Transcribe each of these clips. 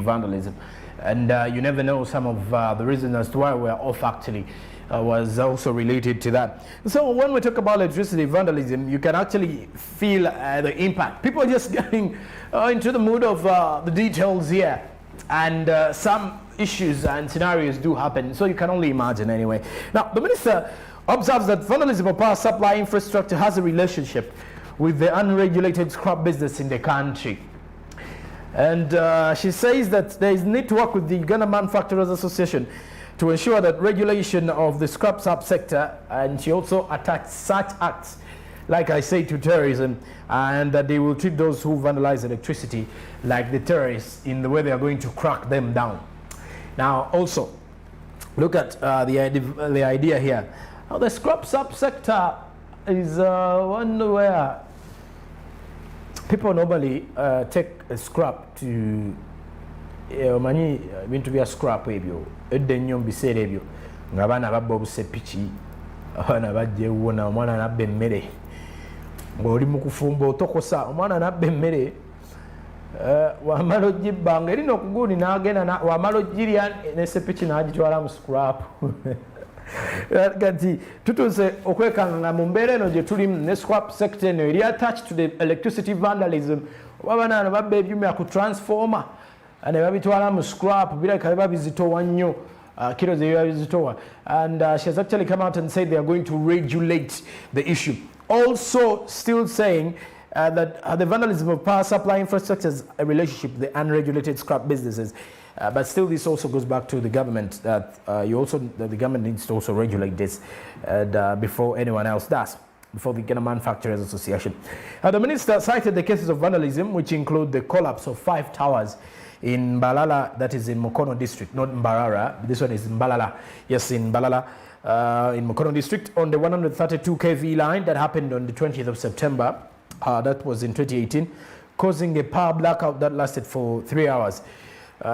vandalism. And you never know some of the reasons as to why we're off actually was also related to that. So when we talk about electricity vandalism, you can actually feel the impact. People are just getting into the mood of the details here, and some issues and scenarios do happen, so you can only imagine anyway. Now, the minister observes that vandalism of power supply infrastructure has a relationship with the unregulated scrap business in the country. And she says that there is need to work with the Uganda Manufacturers Association to ensure that regulation of the scrap subsector, and she also attacks such acts, like I say, to terrorism, and that they will treat those who vandalize electricity like the terrorists in the way they are going to crack them down. Now, also, look at the idea here. Now, the scrap subsector is one where people normally take a scrap to many bintu bya scrap ebyo edde nnyo mu biseera ebyo ng'abaana babba obusepiki, abaana bajja ewuuna, omwana nabba emmere ng'oli mu kufumba otokosa, omwana nabba emmere wamala ogibba ng'erina okuguuni n'agenda wamala ogirya n'esepiki n'agitwala mu scrap. Kati tutuuse okwekanga mu mbeera eno gye tulimu ne scrap sector eno eri attached to the electricity vandalism. Oba banaano babba ebyuma ku transformer ne babitwala mu scrap, birabika biba bizitowa nnyo, kilo ze biba bizitowa. And she has actually come out and said they are going to regulate the issue. Also still saying that the vandalism of power supply infrastructure is a relationship with the unregulated scrap businesses. But still, this also goes back to the government, that the government needs to also regulate this before anyone else does, before the Uganda Manufacturers Association. The minister cited the cases of vandalism, which include the collapse of 5 towers in Mbalala, that is in Mukono district, not Mbarara. This one is in Mbalala. Yes, in Mbalala, in Mukono district, on the 132 kV line that happened on the 20th of September. That was in 2018, causing a power blackout that lasted for 3 hours.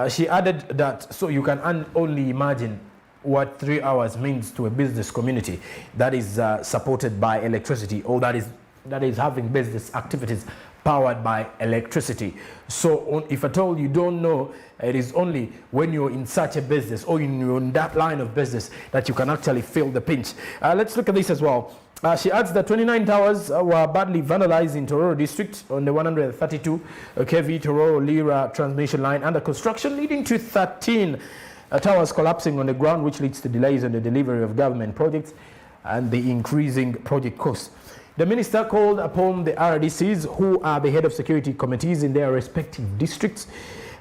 She added that, so you can only imagine what 3 hours means to a business community that is supported by electricity, or that is having business activities powered by electricity. So if at all you don't know, it is only when you're in such a business or you're in that line of business that you can actually feel the pinch. Let's look at this as well. She adds that 29 towers were badly vandalized in Tororo district on the 132 kV Tororo-Lira transmission line under construction, leading to 13 towers collapsing on the ground, which leads to delays in the delivery of government projects and the increasing project costs. The minister called upon the RDCs, who are the head of security committees in their respective districts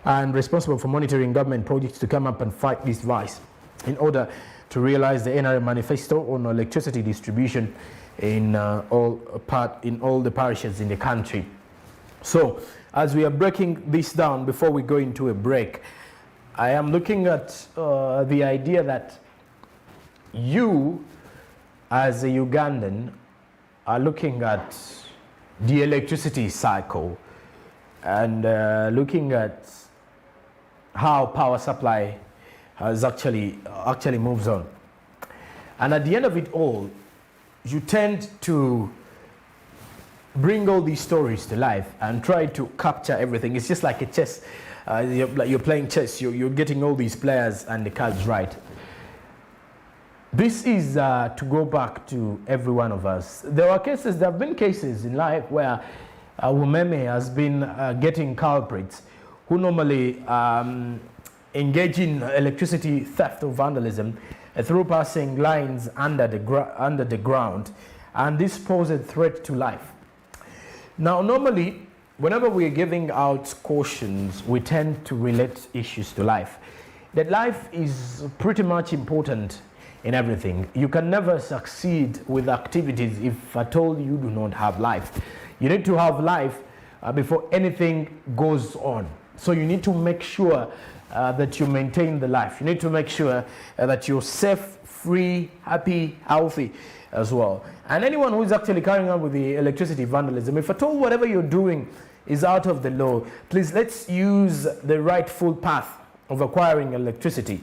and responsible for monitoring government projects, to come up and fight this vice in order to realize the NRM manifesto on electricity distribution in all the parishes in the country. So, as we are breaking this down, before we go into a break, I am looking at the idea that you, as a Ugandan, are looking at the electricity cycle and looking at how power supply has actually moves on. And at the end of it all, you tend to bring all these stories to life and try to capture everything. It's just like a chess. You're playing chess. You're getting all these players and the cards right. This is to go back to every one of us. There have been cases in life where a woman has been getting culprits who normally engage in electricity theft or vandalism through passing lines under the ground, and this poses a threat to life. Now, normally, whenever we're giving out cautions, we tend to relate issues to life. That life is pretty much important in everything. You can never succeed with activities if at all you do not have life. You need to have life before anything goes on. So you need to make sure that you maintain the life. You need to make sure that you're safe, free, happy, healthy as well. And anyone who is actually carrying on with the electricity vandalism, if at all whatever you're doing is out of the law, please let's use the rightful path of acquiring electricity.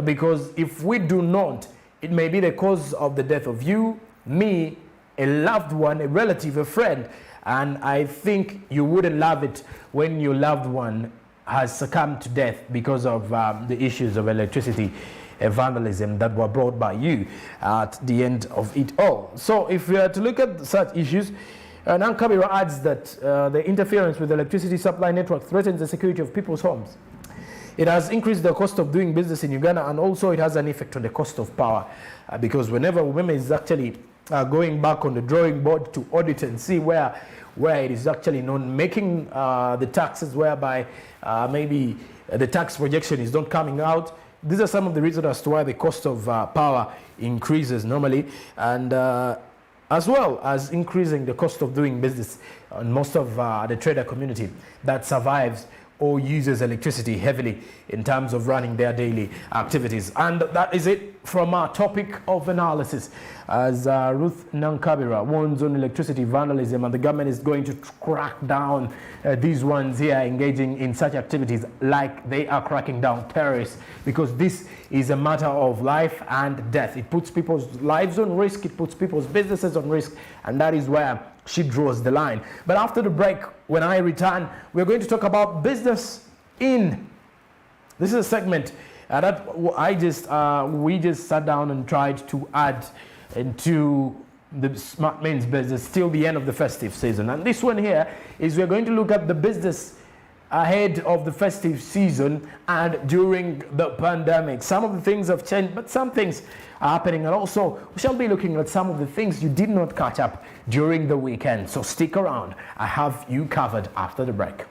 Because if we do not, it may be the cause of the death of you, me, a loved one, a relative, a friend. And I think you wouldn't love it when your loved one has succumbed to death because of the issues of electricity vandalism that were brought by you at the end of it all. So if we are to look at such issues, Nankabirwa adds that the interference with the electricity supply network threatens the security of people's homes. It has increased the cost of doing business in Uganda, and also it has an effect on the cost of power because whenever women is actually going back on the drawing board to audit and see where it is actually not making the taxes, whereby maybe the tax projection is not coming out. These are some of the reasons as to why the cost of power increases normally, and as well as increasing the cost of doing business on most of the trader community that survives or uses electricity heavily in terms of running their daily activities. And that is it from our topic of analysis, as Ruth Nankabirwa warns on electricity vandalism, and the government is going to crack down these ones here engaging in such activities like they are cracking down terrorists, because this is a matter of life and death. It puts people's lives on risk, it puts people's businesses on risk, and that is where she draws the line. But after the break, when I return, we're going to talk about business in. This is a segment that we just sat down and tried to add into the Smart Men's business till the end of the festive season. And this one here is we're going to look at the business ahead of the festive season and during the pandemic. Some of the things have changed, but some things are happening. And also, we shall be looking at some of the things you did not catch up during the weekend. So stick around. I have you covered after the break.